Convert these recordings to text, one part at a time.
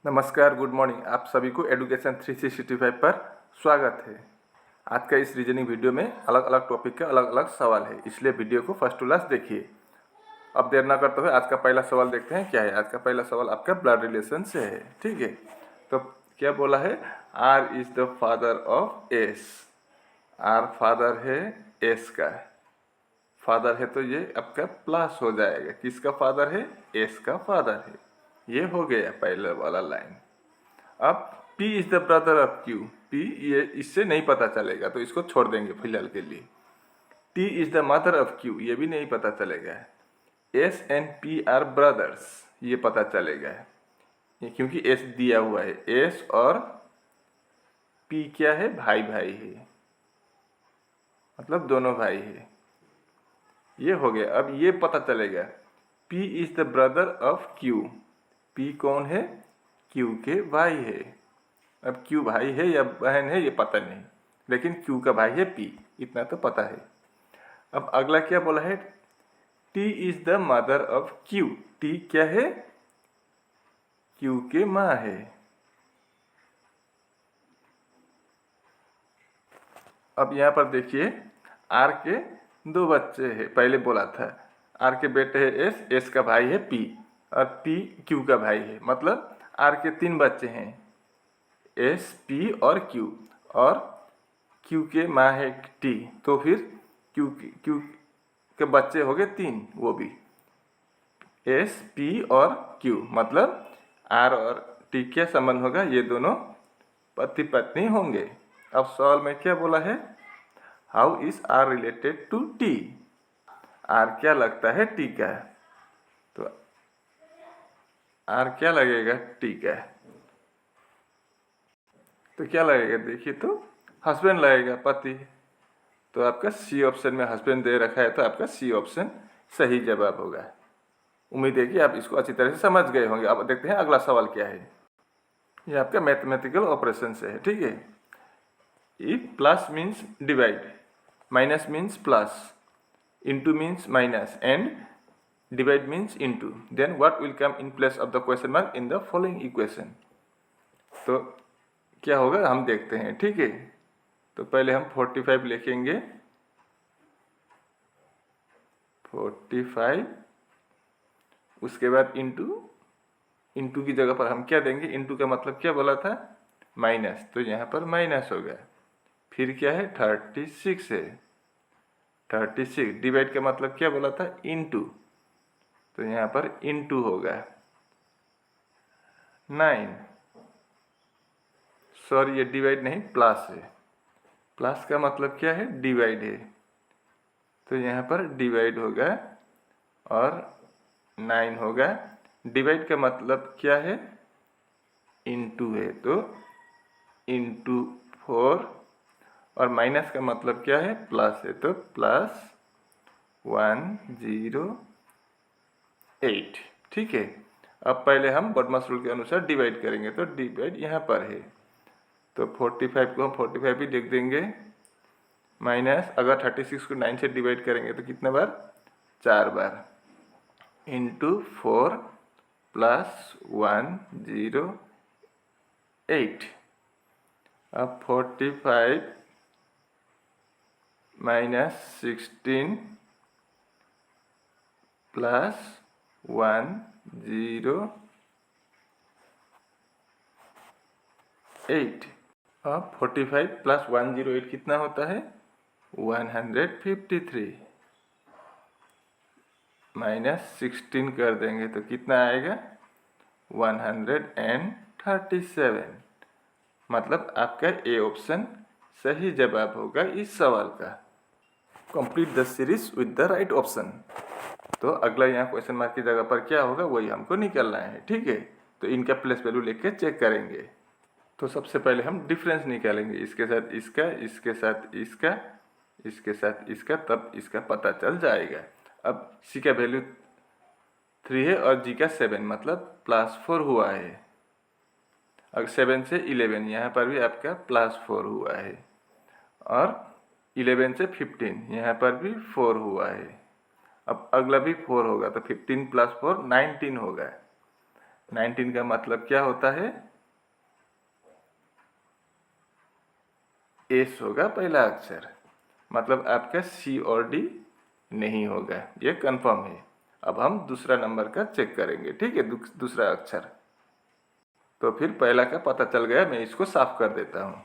नमस्कार, good morning. आप सभी को एडुकेशन 365 पर स्वागत है। आज का इस रीजनिंग वीडियो में अलग अलग टॉपिक के अलग अलग सवाल है, इसलिए वीडियो को फर्स्ट टू लास्ट देखिए। अब देर ना करते हुए आज का पहला सवाल देखते हैं क्या है। आज का पहला सवाल आपका ब्लड रिलेशन से है, ठीक है। तो क्या बोला है, R is the father of S. R father है एस का। फादर है तो ये आपका प्लस हो जाएगा, किसका फादर है, एस का फादर है। ये हो गया पहले वाला लाइन। अब P is the brother of Q। P ये इससे नहीं पता चलेगा तो इसको छोड़ देंगे फिलहाल के लिए। T is the mother of Q, ये भी नहीं पता चलेगा। S and P are brothers, ये पता चलेगा ये क्योंकि S दिया हुआ है। S और P क्या है, भाई भाई है, मतलब दोनों भाई है। ये हो गया। अब ये पता चलेगा P is the brother of Q। P कौन है, Q के भाई है। अब Q भाई है या बहन है ये पता नहीं, लेकिन Q का भाई है P, इतना तो पता है। अब अगला क्या बोला है, T is the mother of Q। T क्या है, Q के माँ है। अब यहाँ पर देखिए R के दो बच्चे हैं, पहले बोला था। R के बेटे है S, S का भाई है P, और P Q का भाई है। मतलब R के तीन बच्चे हैं, S, P और Q, और Q के माँ है T। तो फिर Q के बच्चे हो गए तीन, वो भी S, P और Q। मतलब R और T क्या संबंध होगा, ये दोनों पति पत्नी होंगे। अब सवाल में क्या बोला है, how is R related to T। R क्या लगता है T का, तो R क्या लगेगा T का, तो क्या लगेगा देखिए, तो हस्बैंड लगेगा, पति। तो आपका सी ऑप्शन में हस्बैंड दे रखा है, तो आपका सी ऑप्शन सही जवाब होगा। उम्मीद है कि आप इसको अच्छी तरह से समझ गए होंगे। अब देखते हैं अगला सवाल क्या है। ये आपका मैथमेटिकल ऑपरेशन से है, ठीक है। If plus means divide, minus means plus, into means minus, and divide means into, then what will come in place of the question mark in the following equation. तो क्या होगा हम देखते हैं, ठीक है। तो पहले हम 45 लिखेंगे, 45, उसके बाद इंटू की जगह पर हम क्या देंगे, इंटू का मतलब क्या बोला था, माइनस, तो यहाँ पर माइनस होगा। फिर क्या है, 36 है, 36 डिवाइड का मतलब क्या बोला था, इंटू, तो यहाँ पर इंटू होगा 9। सॉरी ये डिवाइड नहीं प्लस है, प्लस का मतलब क्या है, डिवाइड है, तो यहाँ पर डिवाइड होगा और 9 होगा। डिवाइड का मतलब क्या है, इंटू है, तो इंटू 4, और माइनस का मतलब क्या है, प्लस है, तो प्लस 108, ठीक है। अब पहले हम बॉडमास रूल के अनुसार डिवाइड करेंगे, तो डिवाइड यहाँ पर है, तो 45 को हम 45 भी लिख देंगे, माइनस अगर 36 को 9 से डिवाइड करेंगे तो कितने बार, 4 बार, इंटू 4 प्लस 108। अब 45 माइनस 16 प्लस 108। अब 45 प्लस 108 कितना होता है, 153, माइनस 16 कर देंगे तो कितना आएगा, 137। मतलब आपका ए ऑप्शन सही जवाब होगा इस सवाल का। Complete the series with the right option. तो अगला यहाँ क्वेश्चन मार्क की जगह पर क्या होगा वही हमको निकलना है, ठीक है। तो इनका प्लेस वैल्यू लेके चेक करेंगे। तो सबसे पहले हम डिफरेंस निकालेंगे, इसके साथ इसका, इसके साथ इसका, इसके साथ इसका, तब इसका पता चल जाएगा। अब सी का वैल्यू 3 है और जी का 7, मतलब +4 हुआ है। अब 7 से 11, यहाँ पर भी आपका +4 हुआ है, और 11 से 15, यहाँ पर भी 4 हुआ है। अब अगला भी 4 होगा, तो 15 + 4 19 होगा। 19 का मतलब क्या होता है? एस होगा पहला अक्षर, मतलब आपका सी और डी नहीं होगा, ये कंफर्म है। अब हम दूसरा नंबर का चेक करेंगे, ठीक है, दूसरा अक्षर। तो फिर पहला का पता चल गया, मैं इसको साफ कर देता हूँ,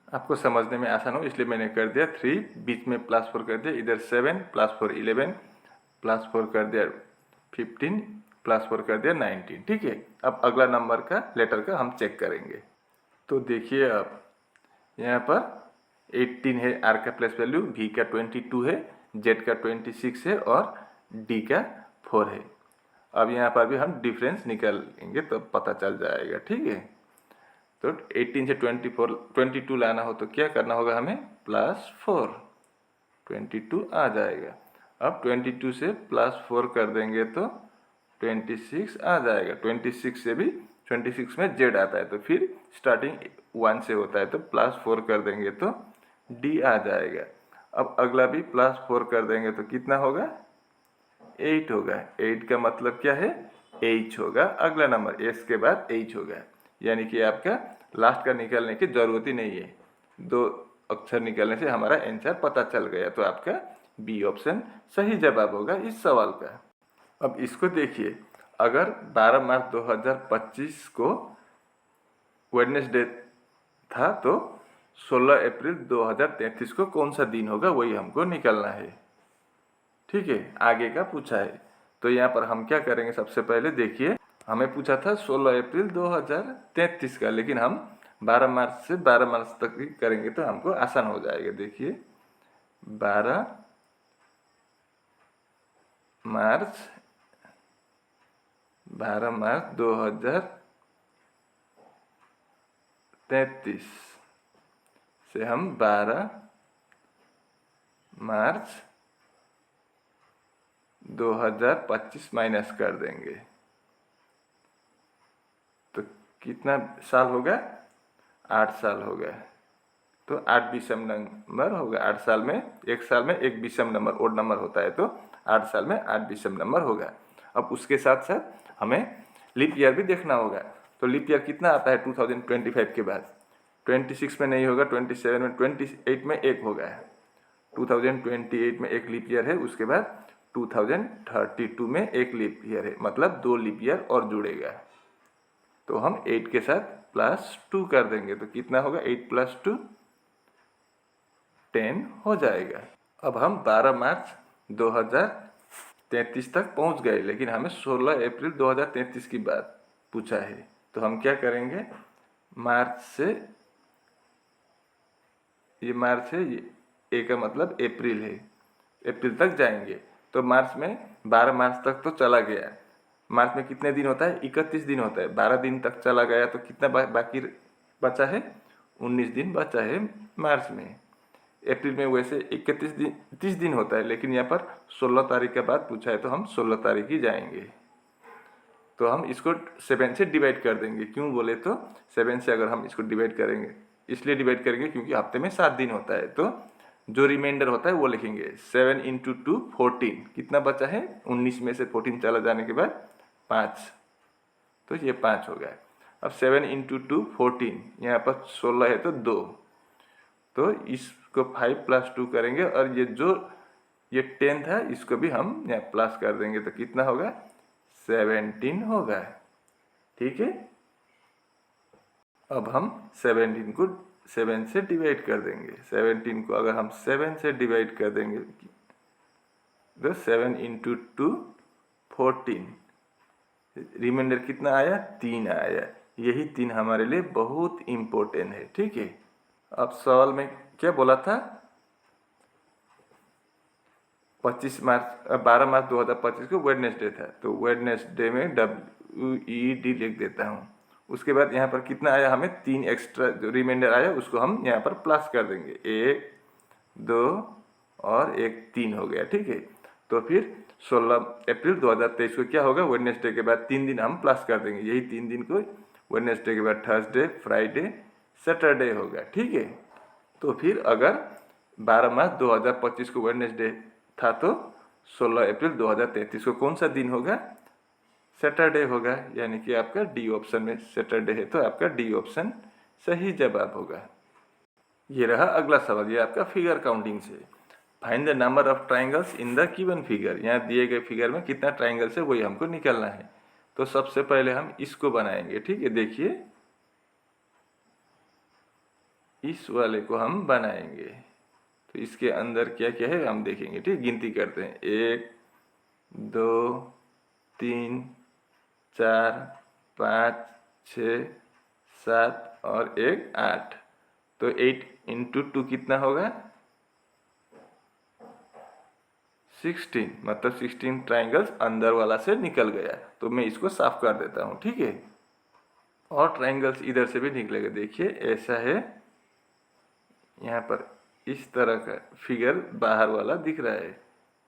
आपको समझने में आसान हो इसलिए मैंने कर दिया 3, बीच में +4 कर दिया, इधर 7 +4 11 +4 कर दिया 15 +4 कर दिया 19, ठीक है। अब अगला नंबर का लेटर का हम चेक करेंगे। तो देखिए अब यहाँ पर 18 है, आर का प्लेस वैल्यू, वी का 22 है, जेड का 26 है और डी का 4 है। अब यहाँ पर भी हम डिफरेंस निकालेंगे तो पता चल जाएगा, ठीक है। तो 18 से 22 लाना हो तो क्या करना होगा हमें? +4, 22 आ जाएगा। अब 22 से +4 कर देंगे तो 26 आ जाएगा। 26 से भी 26 में जेड आता है तो फिर स्टार्टिंग 1 से होता है तो +4 कर देंगे तो डी आ जाएगा। अब अगला भी +4 कर देंगे तो कितना होगा? 8 होगा। 8 का मतलब क्या है? H होगा अगला नंबर, S के बाद H होगा। यानी कि आपका लास्ट का निकालने की जरूरत ही नहीं है, 2 अक्षर निकालने से हमारा आंसर पता चल गया। तो आपका बी ऑप्शन सही जवाब होगा इस सवाल का। अब इसको देखिए, अगर 12 मार्च 2025 को वेडनेसडे था तो 16 अप्रैल 2033 को कौन सा दिन होगा, वही हमको निकालना है, ठीक है। आगे का पूछा है तो यहाँ पर हम क्या करेंगे, सबसे पहले देखिए हमें पूछा था 16 अप्रैल 2033 का, लेकिन हम 12 मार्च से 12 मार्च तक ही करेंगे तो हमको आसान हो जाएगा। देखिए 12 मार्च 2033 से हम 12 मार्च 2025 माइनस कर देंगे तो कितना साल होगा? 8 साल होगा। तो 8 विषम नंबर होगा। 8 साल में, एक साल में एक विषम नंबर ओड नंबर होता है तो 8 साल में 8 विषम नंबर होगा। अब उसके साथ साथ हमें लीप ईयर भी देखना होगा। तो लीप ईयर कितना आता है 2025 के बाद? 26 में नहीं होगा, 27 में, 28 में एक होगा। 2028 में एक लीप ईयर है, उसके बाद 2032 में एक लीप ईयर है, मतलब 2 लीप ईयर और जुड़ेगा। तो हम 8 के साथ +2 कर देंगे तो कितना होगा? 8 + 2 10 हो जाएगा। अब हम 12 मार्च 2033 तक पहुंच गए, लेकिन हमें 16 अप्रैल 2033 की बात पूछा है। तो हम क्या करेंगे, मार्च से, ये मार्च है, ये ए का मतलब अप्रैल है, अप्रैल तक जाएंगे। तो मार्च में 12 मार्च तक तो चला गया। मार्च में कितने दिन होता है? 31 दिन होता है। 12 दिन तक चला गया तो कितना बाकी बचा है? 19 दिन बचा है मार्च में। अप्रैल में वैसे 31 दिन, 30 दिन होता है, लेकिन यहाँ पर 16 तारीख के बाद पूछा है तो हम 16 तारीख ही जाएंगे। तो हम इसको 7 से डिवाइड कर देंगे। क्यों बोले तो 7 से अगर हम इसको डिवाइड करेंगे, इसलिए डिवाइड करेंगे क्योंकि हफ्ते में 7 दिन होता है। तो जो रिमाइंडर होता है वो लिखेंगे 7 × 2 14। कितना बचा है? 19 में से 14 चला जाने के बाद 5, तो ये 5 हो गया। अब 7 × 2 14, यहाँ पर 16 है तो 2, तो इसको 5 + 2 करेंगे और ये 10 था इसको भी हम यहाँ प्लस कर देंगे तो कितना होगा? 17 होगा, ठीक है। अब हम 17 को 7 से डिवाइड कर देंगे। 17 को अगर हम 7 से डिवाइड कर देंगे तो 7 × 2 14, रिमाइंडर कितना आया? 3 आया। यही 3 हमारे लिए बहुत इम्पोर्टेंट है, ठीक है। अब सवाल में क्या बोला था? 12 मार्च 2025 को वेडनेसडे था, तो वेडनेसडे में WED लिख देता हूँ। उसके बाद यहाँ पर कितना आया? हमें 3 एक्स्ट्रा जो रिमाइंडर आया उसको हम यहाँ पर प्लस कर देंगे। 1 2 और 1 3 हो गया, ठीक है। तो फिर 16 अप्रैल 2023 को क्या होगा? वेडनेसडे के बाद 3 दिन हम प्लस कर देंगे। यही 3 दिन को वेडनेसडे के बाद थर्सडे, फ्राइडे, सैटरडे होगा, ठीक है। तो फिर अगर 12 मार्च 2025 को वेडनेसडे था तो 16 अप्रैल 2033 को कौन सा दिन होगा? सैटरडे होगा, यानी कि आपका डी ऑप्शन में सैटरडे है, तो आपका डी ऑप्शन सही जवाब होगा। ये रहा अगला सवाल, ये आपका फिगर काउंटिंग से। Find the number of triangles in the given figure. यहाँ दिए गए फिगर में कितना ट्राइंगल्स है वही हमको निकालना है। तो सबसे पहले हम इसको बनाएंगे, ठीक है। देखिए इस वाले को हम बनाएंगे, तो इसके अंदर क्या क्या है हम देखेंगे, ठीक। गिनती करते हैं, 1 2 3 4 5 6 7 और 1 8। तो 8 इंटू 2 कितना होगा, 16, मतलब 16 ट्राइंगल्स अंदर वाला से निकल गया। तो मैं इसको साफ कर देता हूँ, ठीक है। और ट्राइंगल्स इधर से भी निकलेगा। देखिए ऐसा है, यहाँ पर इस तरह का फिगर बाहर वाला दिख रहा है।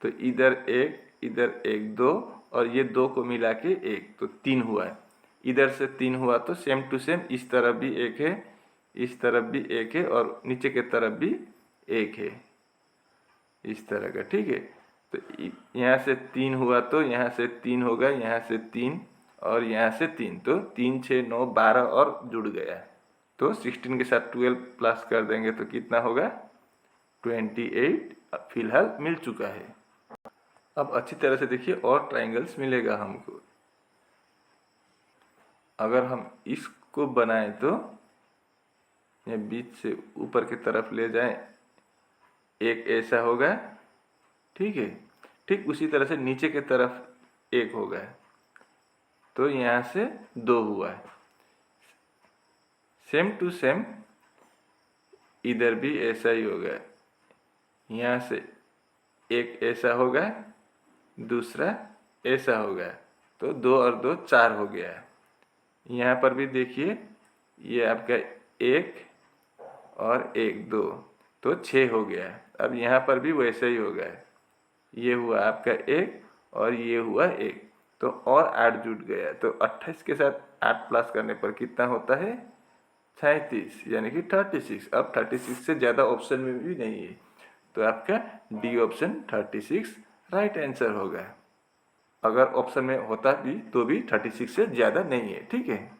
तो इधर एक 2 और ये 2 को मिला के 1, तो 3 हुआ है। इधर से 3 हुआ, तो सेम टू सेम इस तरफ भी 1 है, इस तरफ भी 1 है और नीचे के तरफ भी 1 है, इस तरह का, ठीक है। तो यहाँ से 3 हुआ, तो यहाँ से 3 होगा, यहाँ से 3 और यहाँ से 3, तो 3 6 9 12 और जुड़ गया। तो 16 के साथ 12 प्लस कर देंगे तो कितना होगा, 28 फिलहाल मिल चुका है। अब अच्छी तरह से देखिए और ट्राइंगल्स मिलेगा हमको। अगर हम इसको बनाएं तो ये बीच से ऊपर की तरफ ले जाएं, एक ऐसा होगा, ठीक है। ठीक उसी तरह से नीचे की तरफ एक होगा, तो यहाँ से 2 हुआ है। सेम टू सेम इधर भी ऐसा ही होगा, यहाँ से एक ऐसा होगा, दूसरा ऐसा होगा, तो 2 और 2 4 हो गया है। यहाँ पर भी देखिए ये आपका 1 और 1 2, तो 6 हो गया है। अब यहाँ पर भी वैसे ही होगा, ये हुआ आपका 1 और ये हुआ 1, तो और 8 जुट गया। तो 28 के साथ 8 प्लस करने पर कितना होता है, 37, यानी कि 36। अब 36 से ज़्यादा ऑप्शन में भी नहीं है, तो आपका डी ऑप्शन 36 राइट आंसर होगा। अगर ऑप्शन में होता भी तो भी 36 से ज़्यादा नहीं है, ठीक है।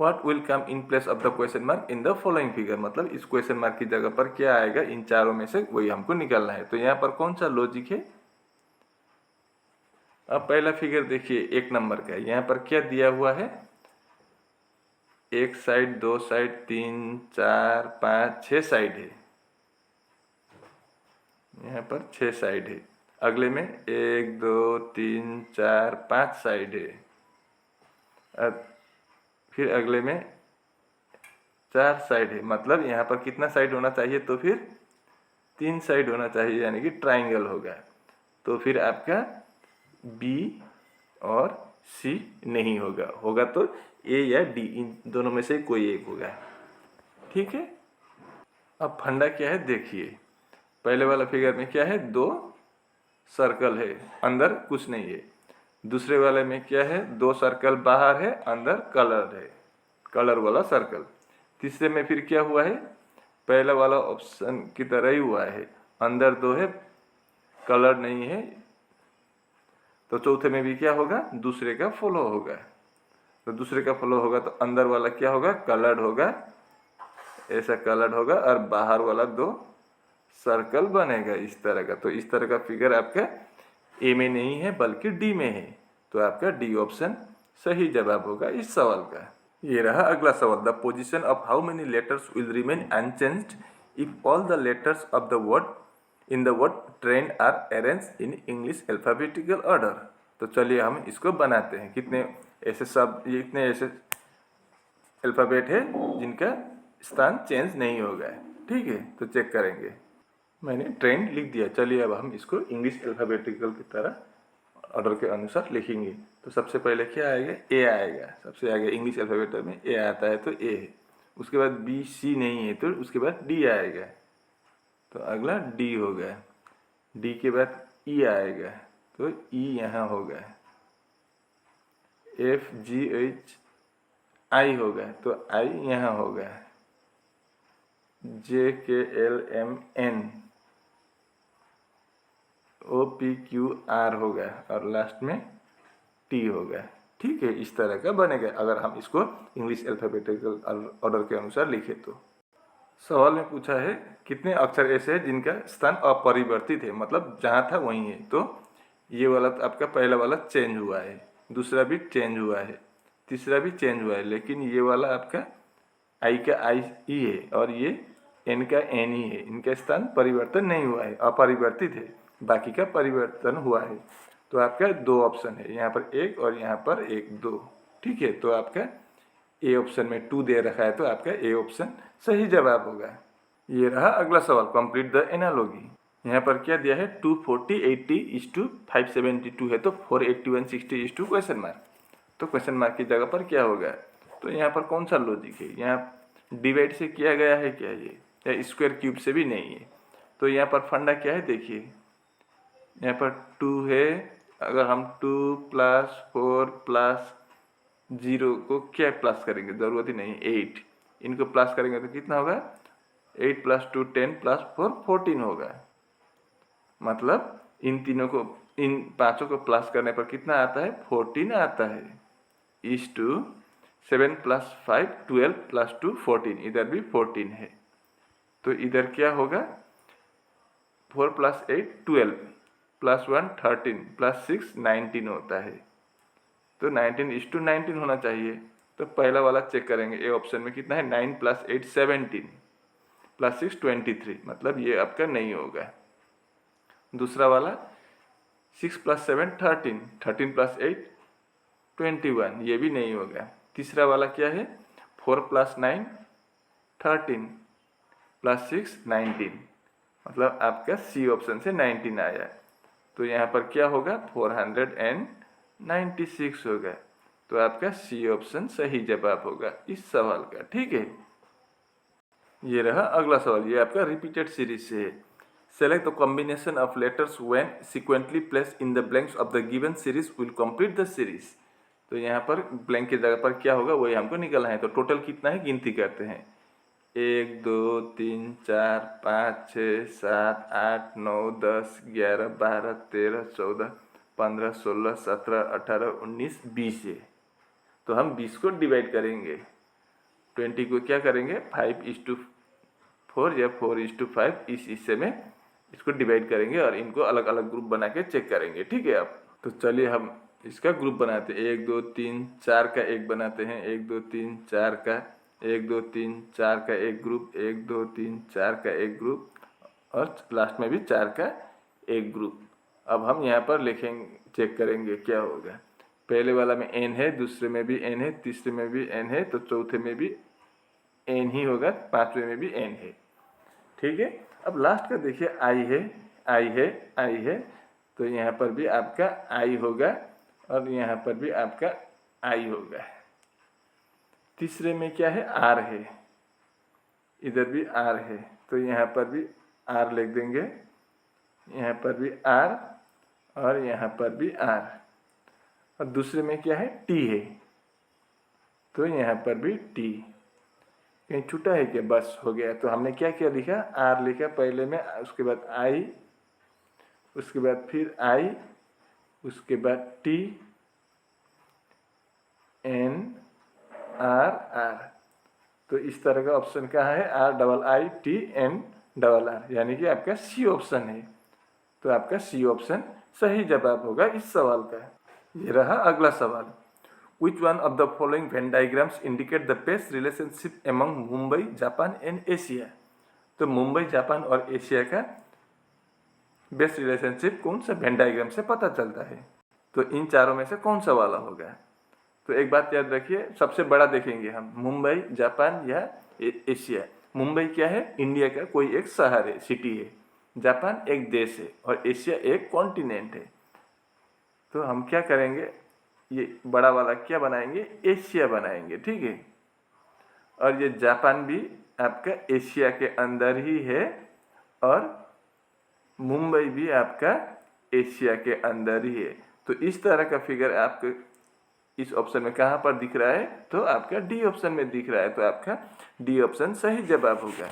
What will come in place of the question mark in the following figure, मतलब इस क्वेश्चन मार्क की जगह पर क्या आएगा इन चारों में से, वही हमको निकालना है। तो यहाँ पर कौन सा लॉजिक है। अब पहला फिगर देखिए 1 नंबर का, यहाँ पर क्या दिया हुआ है, 1 साइड 2 साइड 3 4 5 6 साइड है, यहाँ पर 6 साइड है। अगले में 1 2 3 4 5 साइड है। अब फिर अगले में 4 साइड है, मतलब यहाँ पर कितना साइड होना चाहिए, तो फिर 3 साइड होना चाहिए, यानी कि ट्राइंगल होगा। तो फिर आपका बी और सी नहीं होगा, होगा तो ए या डी, इन दोनों में से कोई एक होगा, ठीक है। अब फंडा क्या है देखिए, पहले वाला फिगर में क्या है, 2 सर्कल है, अंदर कुछ नहीं है। दूसरे वाले में क्या है, 2 सर्कल बाहर है, अंदर कलर है, कलर वाला सर्कल। तीसरे में फिर क्या हुआ है, पहला वाला ऑप्शन की तरह ही हुआ है, अंदर 2 है, कलर नहीं है। तो चौथे में भी क्या होगा, दूसरे का फॉलो होगा। तो दूसरे का फॉलो होगा तो अंदर वाला क्या होगा, कलर्ड होगा, ऐसा कलर्ड होगा, और बाहर वाला 2 सर्कल बनेगा इस तरह का। तो इस तरह का फिगर आपका ए में नहीं है बल्कि डी में है, तो आपका डी ऑप्शन सही जवाब होगा इस सवाल का। ये रहा अगला सवाल, the position of how many letters will remain unchanged if all the letters of the word in the word train are arranged in English alphabetical order. तो चलिए हम इसको बनाते हैं। कितने ऐसे शब्द, ये इतने ऐसे अल्फ़ाबेट है जिनका स्थान चेंज नहीं होगा, ठीक है। तो चेक करेंगे, मैंने ट्रेन लिख दिया। चलिए अब हम इसको इंग्लिश अल्फ़ाबेटिकल की तरह ऑर्डर के अनुसार लिखेंगे। तो सबसे पहले क्या आएगा, ए आएगा, सबसे आगे इंग्लिश अल्फ़ाबेट में ए आता है तो ए है। उसके बाद बी सी नहीं है तो उसके बाद डी आएगा, तो अगला डी होगा। डी के बाद ई आएगा, तो ई यहाँ होगा। एफ जी एच आई होगा, तो आई यहाँ होगा। J K L M N O P Q R होगा, और लास्ट में टी होगा। ठीक है, इस तरह का बनेगा अगर हम इसको इंग्लिश अल्फ़ाबेटिकल ऑर्डर के अनुसार लिखें तो। सवाल में पूछा है कितने अक्षर ऐसे हैं जिनका स्थान अपरिवर्तित है, मतलब जहाँ था वहीं है। तो ये वाला तो आपका पहला वाला चेंज हुआ है, दूसरा भी चेंज हुआ है, तीसरा भी चेंज हुआ है, लेकिन ये वाला आपका आई का आई ही है और ये एन का एन ही है। इनका स्थान परिवर्तन नहीं हुआ है, अपरिवर्तित है, बाकी का परिवर्तन हुआ है। तो आपका दो ऑप्शन है, यहाँ पर एक और यहाँ पर एक, दो। ठीक है, तो आपका ए ऑप्शन में 2 दे रखा है, तो आपका ए ऑप्शन सही जवाब होगा। ये रहा अगला सवाल, कंप्लीट द एनालॉजी। यहाँ पर क्या दिया है, 240 80:572 है, तो 481 60 क्वेश्चन मार्क। तो क्वेश्चन मार्क की जगह पर क्या होगा, तो यहाँ पर कौन सा लॉजिक है, यहाँ डिवाइड से किया गया है क्या ये, या स्क्वायर क्यूब से भी नहीं है। तो यहाँ पर फंडा क्या है देखिए, यहाँ पर 2 है, अगर हम 2 + 4 + 0 को क्या प्लस करेंगे, ज़रूरत ही नहीं, 8, इनको प्लस करेंगे तो कितना होगा, 8 + 2 10 + 4 14 होगा। मतलब इन तीनों को, इन पांचों को प्लस करने पर कितना आता है, 14 आता है। इस टू 7 + 5 12 + 2 14, इधर भी 14 है। तो इधर क्या होगा, 4 + 8 12 + 1 13 + 6 19 होता है। तो 19:19 होना चाहिए। तो पहला वाला चेक करेंगे, ए ऑप्शन में कितना है, 9 + 8 17 + 6 23, मतलब ये आपका नहीं होगा। दूसरा वाला 6 + 7 13 13 + 8 21, ये भी नहीं होगा। तीसरा वाला क्या है, 4 + 9 13 + 6 19, मतलब आपका सी ऑप्शन से 19 आया। तो यहाँ पर क्या होगा, 496 होगा। तो आपका सी ऑप्शन सही जवाब होगा इस सवाल का। ठीक है, ये रहा अगला सवाल, ये आपका रिपीटेड सीरीज से है। Select the combination of letters when sequentially placed in the blanks of the given series will complete the series. तो यहाँ पर ब्लैंक की जगह पर क्या होगा वही हमको निकलना है। तो टोटल कितना है गिनती करते हैं, 1 2 3 4 5 6 7 8 9 10 11 12 13 14 15 16 17 18 19 20 है। तो हम 20 को डिवाइड करेंगे, 20 को क्या करेंगे, 5:4 या 4:5 इस हिस्से में इसको डिवाइड करेंगे और इनको अलग अलग ग्रुप बना के चेक करेंगे। ठीक है, अब तो चलिए हम इसका ग्रुप बनाते हैं। 1 2 3 4 का एक बनाते हैं, 1 2 3 4 का, 1 2 3 4 का एक ग्रुप, 1 2 3 4 का एक ग्रुप, और लास्ट में भी 4 का एक ग्रुप। अब हम यहाँ पर लिखेंगे, चेक करेंगे क्या होगा। पहले वाला में n है, दूसरे में भी n है, तीसरे में भी n है, तो चौथे में भी n ही होगा, पांचवें में भी n है। ठीक है, अब लास्ट का देखिए i है, i है, i है, तो यहाँ पर भी आपका i होगा और यहाँ पर भी आपका i होगा। तीसरे में क्या है, r है, इधर भी r है, तो यहाँ पर भी r लिख देंगे, यहाँ पर भी r और यहाँ पर भी r। और दूसरे में क्या है, t है, तो यहाँ पर भी t। कहीं छूटा है क्या, बस हो गया। तो हमने क्या क्या लिखा, r लिखा पहले में, उसके बाद i, उसके बाद फिर i, उसके बाद t n r r। तो इस तरह का ऑप्शन कहाँ है, RIITN यानी कि आपका सी ऑप्शन है। तो आपका सी ऑप्शन सही जवाब होगा इस सवाल का। ये रहा अगला सवाल, Which one of the following Venn diagrams indicate the best relationship among Mumbai, Japan and Asia. तो मुंबई, जापान और एशिया का बेस्ट रिलेशनशिप कौन सा वेन डायग्राम से पता चलता है। तो इन चारों में से कौन सा वाला होगा। तो एक बात याद रखिए, सबसे बड़ा देखेंगे हम, मुंबई, जापान या एशिया। मुंबई क्या है, इंडिया का कोई एक शहर है, सिटी है। जापान एक देश है और एशिया एक कॉन्टिनेंट है। तो हम क्या करेंगे, ये बड़ा वाला क्या बनाएंगे, एशिया बनाएंगे। ठीक है, और ये जापान भी आपका एशिया के अंदर ही है और मुंबई भी आपका एशिया के अंदर ही है। तो इस तरह का फिगर आपको इस ऑप्शन में कहाँ पर दिख रहा है, तो आपका डी ऑप्शन में दिख रहा है। तो आपका डी ऑप्शन सही जवाब होगा।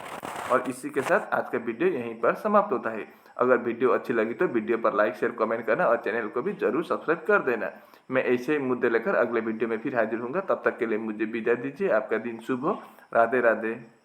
और इसी के साथ आज का वीडियो यहीं पर समाप्त होता है। अगर वीडियो अच्छी लगी तो वीडियो पर लाइक शेयर कमेंट करना और चैनल को भी जरूर सब्सक्राइब कर देना। मैं ऐसे ही मुद्दे लेकर अगले वीडियो में फिर हाजिर होऊंगा। तब तक के लिए मुझे विदा दीजिए। आपका दिन शुभ हो। राधे राधे।